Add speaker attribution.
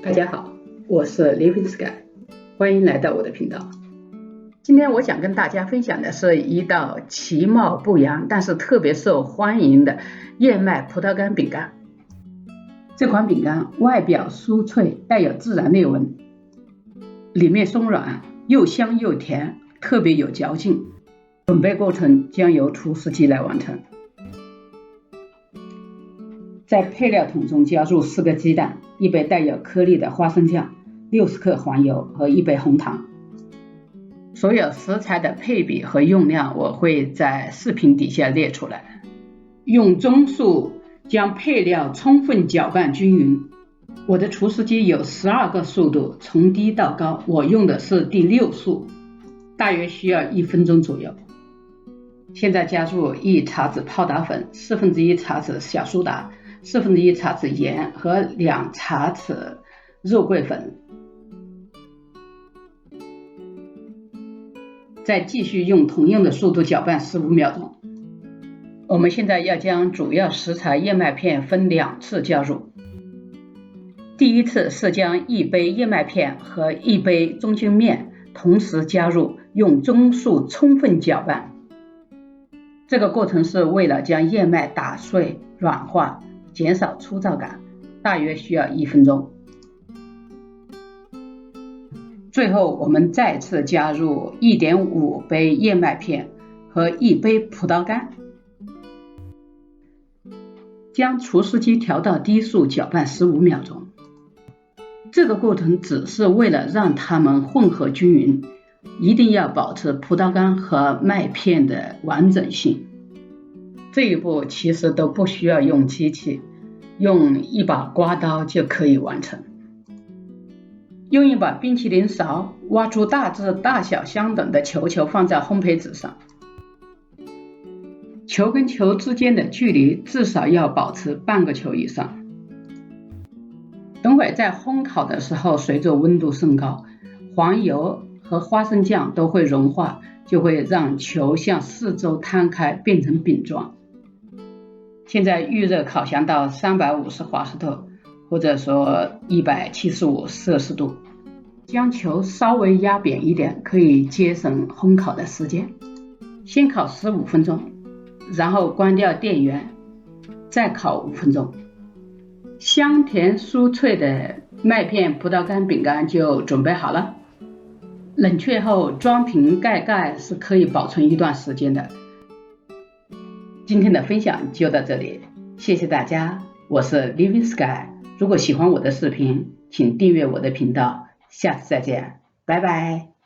Speaker 1: 大家好，我是 Living Sky， 欢迎来到我的频道。今天我想跟大家分享的是一道其貌不扬但是特别受欢迎的燕麦葡萄干饼干。这款饼干外表酥脆，带有自然裂纹，里面松软，又香又甜，特别有嚼劲。准备过程将由厨师机来完成。在配料桶中加入4个鸡蛋、1杯带有颗粒的花生酱、60克黄油和1杯红糖。所有食材的配比和用量我会在视频底下列出来。用中速将配料充分搅拌均匀。我的厨师机有12个速度，从低到高，我用的是第6速，大约需要1分钟左右。现在加入1茶匙泡打粉、1/4茶匙小苏打、1/4茶匙盐和2茶匙肉桂粉，再继续用同样的速度搅拌15秒钟。我们现在要将主要食材燕麦片分2次加入。第一次是将1杯燕麦片和1杯中筋面同时加入，用中速充分搅拌。这个过程是为了将燕麦打碎软化，减少粗糙感，大约需要1分钟。最后我们再次加入 1.5 杯燕麦片和1杯葡萄干，将厨师机调到低速搅拌15秒钟。这个过程只是为了让它们混合均匀，一定要保持葡萄干和麦片的完整性。这一步其实都不需要用机器，用一把刮刀就可以完成。用一把冰淇淋勺挖出大致大小相等的球球，放在烘焙纸上。球跟球之间的距离至少要保持半个球以上。等会在烘烤的时候，随着温度升高，黄油和花生酱都会融化，就会让球向四周摊开，变成饼状。现在预热烤箱到350华氏度，或者说175摄氏度，将球稍微压扁一点，可以节省烘烤的时间。先烤15分钟，然后关掉电源，再烤5分钟。香甜酥脆的麦片葡萄干饼干就准备好了。冷却后装瓶盖盖是可以保存一段时间的。今天的分享就到这里，谢谢大家，我是 Living Sky。如果喜欢我的视频，请订阅我的频道，下次再见，拜拜。